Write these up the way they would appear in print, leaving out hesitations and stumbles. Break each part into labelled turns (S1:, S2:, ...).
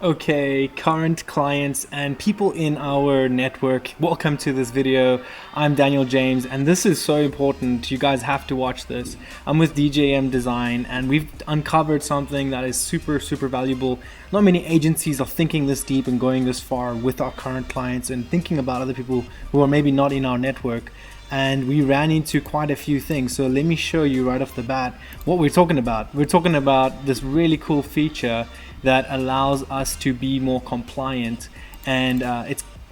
S1: Okay, current clients and people in our network, welcome to this video. I'm Daniël-James and this is so important. You guys have to watch this. I'm with DJM.Design and we've uncovered something that is super valuable. Not many agencies are thinking this deep and going this far with our current clients and thinking about other people who are maybe not in our network. And we ran into quite a few things. So let me show you right off the bat what we're talking about. We're talking about this really cool feature that allows us to be more compliant, and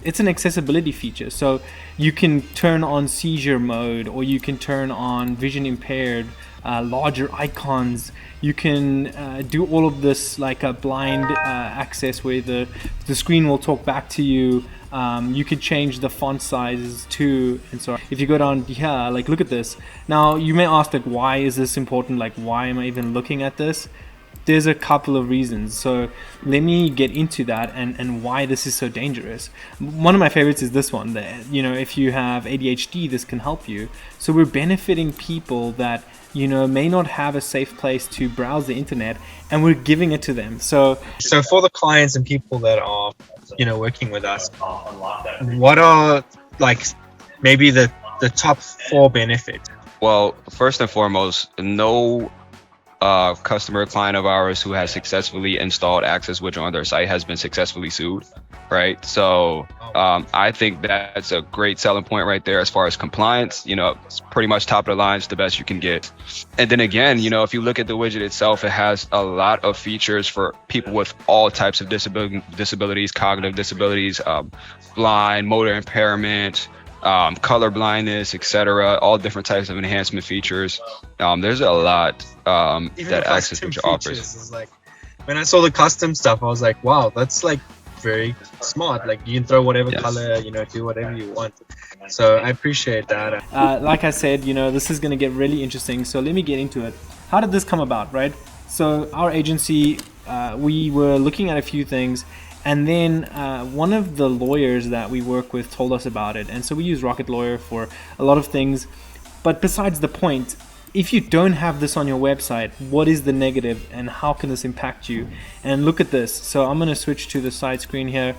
S1: it's an accessibility feature. So you can turn on seizure mode, or you can turn on vision impaired, larger icons. You can do all of this like a blind access where the screen will talk back to you. You can change the font sizes too, and so if you go down here, like look at this. Now you may ask, like, why is this important? Like, why am I even looking at this? There's a couple of reasons. So let me get into that and why this is so dangerous. One of my favorites is this one, that, you know, if you have ADHD, this can help you. So we're benefiting people that, you know, may not have a safe place to browse the internet, and we're giving it to them. So
S2: for the clients and people that are, you know, working with us, what are like maybe the top 4 benefits?
S3: Well, first and foremost, no customer client of ours who has successfully installed Access Widget on their site has been successfully sued, right? So I think that's a great selling point right there as far as compliance. You know, it's pretty much top of the line, it's the best you can get. And then again, you know, if you look at the widget itself, it has a lot of features for people with all types of disabilities, cognitive disabilities, blind, motor impairment, color blindness, etc., all different types of enhancement features. There's a lot that Access Widget offers.
S2: Is like, when I saw the custom stuff, I was like, wow, that's like very smart. Like, you can throw whatever color, you know, do whatever you want. So I appreciate that.
S1: Like I said, you know, this is going to get really interesting. So let me get into it. How did this come about, right? So our agency, we were looking at a few things. And then one of the lawyers that we work with told us about it. And so we use Rocket Lawyer for a lot of things. But besides the point, if you don't have this on your website, what is the negative and how can this impact you? And look at this. So I'm going to switch to the side screen here.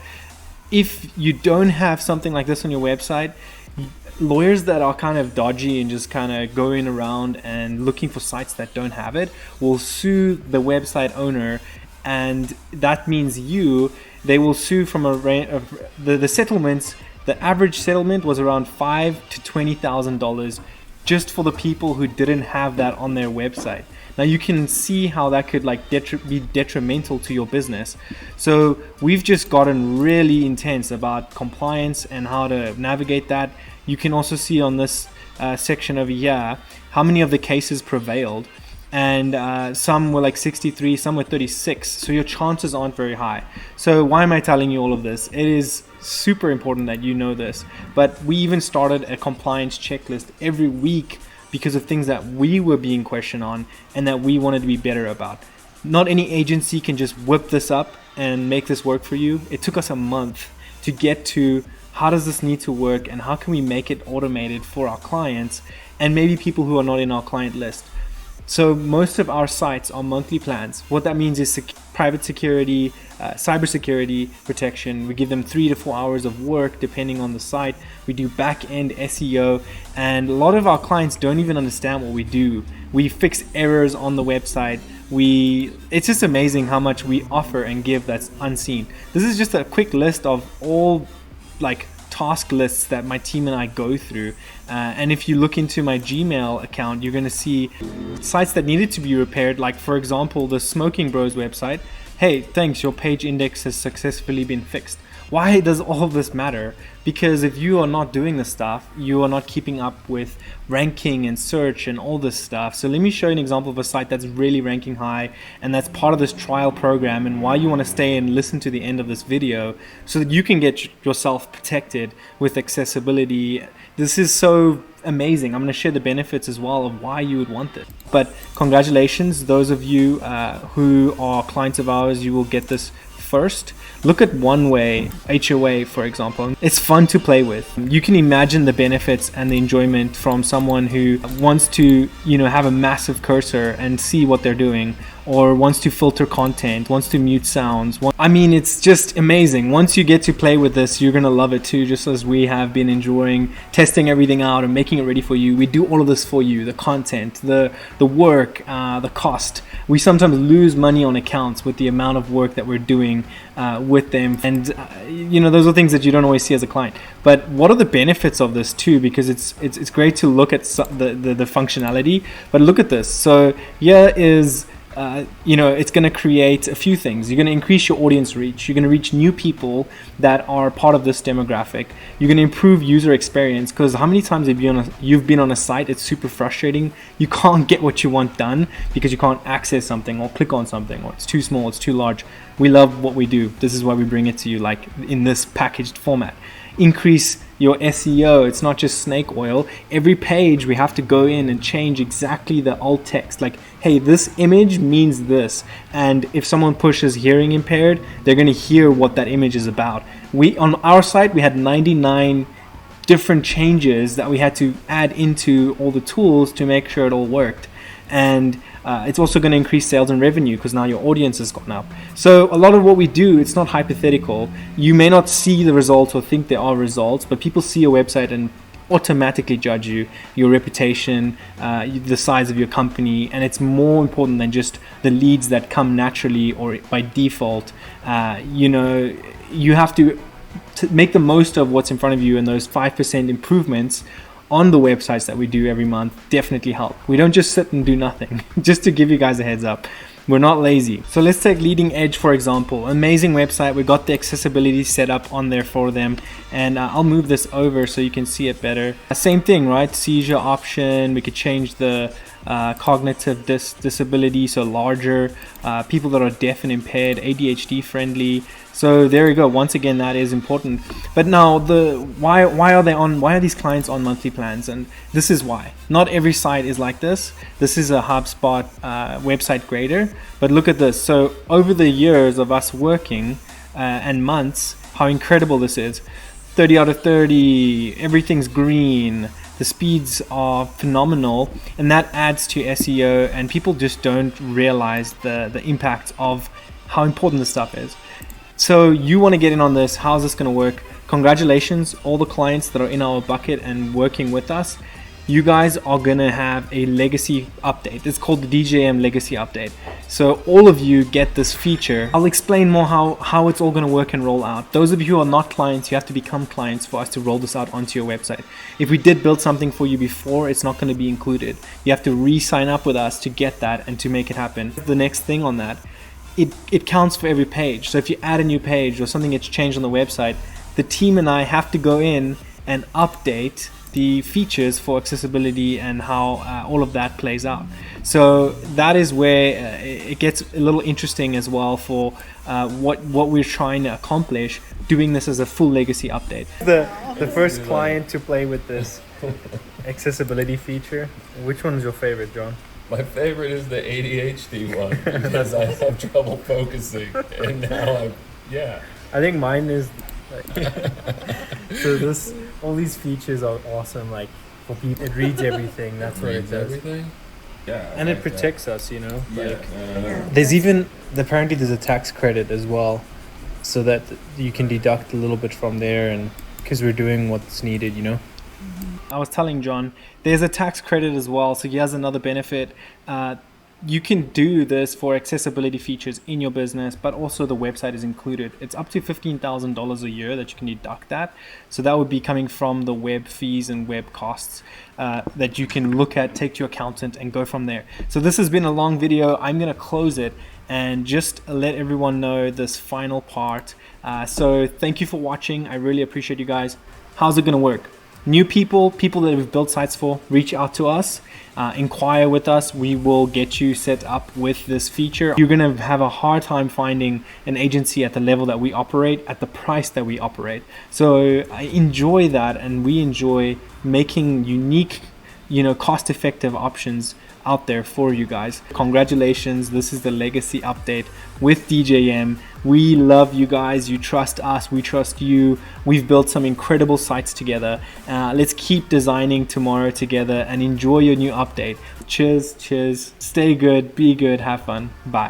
S1: If you don't have something like this on your website, lawyers that are kind of dodgy and just kind of going around and looking for sites that don't have it will sue the website owner. And that means they will sue from the settlements. The average settlement was around $5,000 to $20,000 just for the people who didn't have that on their website. Now you can see how that could like be detrimental to your business. So we've just gotten really intense about compliance and how to navigate that. You can also see on this section over here how many of the cases prevailed. And some were like 63, some were 36. So your chances aren't very high. So why am I telling you all of this? It is super important that you know this. But we even started a compliance checklist every week because of things that we were being questioned on and that we wanted to be better about. Not any agency can just whip this up and make this work for you. It took us a month to get to how does this need to work and how can we make it automated for our clients and maybe people who are not in our client list. So most of our sites are monthly plans. What that means is private security, cybersecurity protection. We give them 3 to 4 hours of work depending on the site. We do back-end SEO, and a lot of our clients don't even understand what we do. We fix errors on the website. It's just amazing how much we offer and give that's unseen. This is just a quick list of all like task lists that my team and I go through, and if you look into my Gmail account, you're going to see sites that needed to be repaired, like for example the Smoking Bros website. Hey, thanks, your page index has successfully been fixed. Why does all of this matter? Because if you are not doing this stuff, you are not keeping up with ranking and search and all this stuff. So let me show you an example of a site that's really ranking high, and that's part of this trial program, and why you want to stay and listen to the end of this video so that you can get yourself protected with accessibility. This is so amazing. I'm going to share the benefits as well of why you would want this. But congratulations, those of you who are clients of ours, you will get this first. Look at One Way, HOA, for example. It's fun to play with. You can imagine the benefits and the enjoyment from someone who wants to, have a massive cursor and see what they're doing. or wants to filter content, wants to mute sounds. I mean, it's just amazing. Once you get to play with this, you're going to love it too, just as we have been enjoying testing everything out and making it ready for you. We do all of this for you, the content, the work, the cost. We sometimes lose money on accounts with the amount of work that we're doing with them. And, those are things that you don't always see as a client. But what are the benefits of this too? Because it's great to look at the functionality, but look at this. So here is it's going to create a few things. You're going to increase your audience reach. You're going to reach new people that are part of this demographic. You're going to improve user experience, because how many times have you've been on a site, it's super frustrating. You can't get what you want done because you can't access something or click on something, or it's too small, it's too large. We love what we do. This is why we bring it to you like in this packaged format. Increase your SEO. It's not just snake oil. Every page we have to go in and change exactly the alt text, like, hey, this image means this, and if someone pushes hearing impaired, they're going to hear what that image is about. On our site we had 99 different changes that we had to add into all the tools to make sure it all worked. And it's also going to increase sales and revenue because now your audience has gone up. So a lot of what we do, it's not hypothetical. You may not see the results or think there are results, but people see your website and automatically judge you, your reputation, the size of your company, and it's more important than just the leads that come naturally or by default. You have to make the most of what's in front of you, and those 5% improvements on the websites that we do every month definitely help. We don't just sit and do nothing. Just to give you guys a heads up, we're not lazy. So let's take Leading Edge for example. Amazing website. We got the accessibility set up on there for them, and I'll move this over so you can see it better. Same thing, right? Seizure option. We could change the cognitive disability, so larger, people that are deaf and impaired, ADHD friendly. So there you go. Once again, that is important. But now why are these clients on monthly plans? And this is why. Not every site is like this. This is a HubSpot website grader. But look at this. So over the years of us working and months, how incredible this is. 30 out of 30, everything's green. The speeds are phenomenal, and that adds to SEO, and people just don't realize the impact of how important this stuff is. So you want to get in on this. How's this going to work? Congratulations, all the clients that are in our bucket and working with us. You guys are going to have a legacy update. It's called the DJM legacy update. So all of you get this feature. I'll explain more how it's all going to work and roll out. Those of you who are not clients, you have to become clients for us to roll this out onto your website. If we did build something for you before, it's not going to be included. You have to re-sign up with us to get that and to make it happen. The next thing on that, it counts for every page. So if you add a new page or something gets changed on the website, the team and I have to go in and update the features for accessibility and how all of that plays out. So that is where it gets a little interesting as well for what we're trying to accomplish, doing this as a full legacy update. The first client to play with this accessibility feature. Which one is your favorite, John?
S4: My favorite is the ADHD one because I have trouble focusing, and now
S1: I think mine is so all these features are awesome. Like for people, it reads everything. That's what it does.
S4: Everything. Yeah,
S1: and it protects us. Apparently there's a tax credit as well, so that you can deduct a little bit from there, and because we're doing what's needed. I was telling John, there's a tax credit as well. So here's another benefit. You can do this for accessibility features in your business, but also the website is included. It's up to $15,000 a year that you can deduct that. So that would be coming from the web fees and web costs that you can look at, take to your accountant and go from there. So this has been a long video. I'm going to close it and just let everyone know this final part. So thank you for watching. I really appreciate you guys. How's it going to work? New people that we've built sites for, reach out to us, inquire with us. We will get you set up with this feature. You're gonna have a hard time finding an agency at the level that we operate, at the price that we operate. So I enjoy that, and we enjoy making unique, cost-effective options out there for you guys. Congratulations, this is the legacy update with DJM. We love you guys, you trust us, we trust you. We've built some incredible sites together. Let's keep designing tomorrow together and enjoy your new update. Cheers, cheers, stay good, be good, have fun, bye.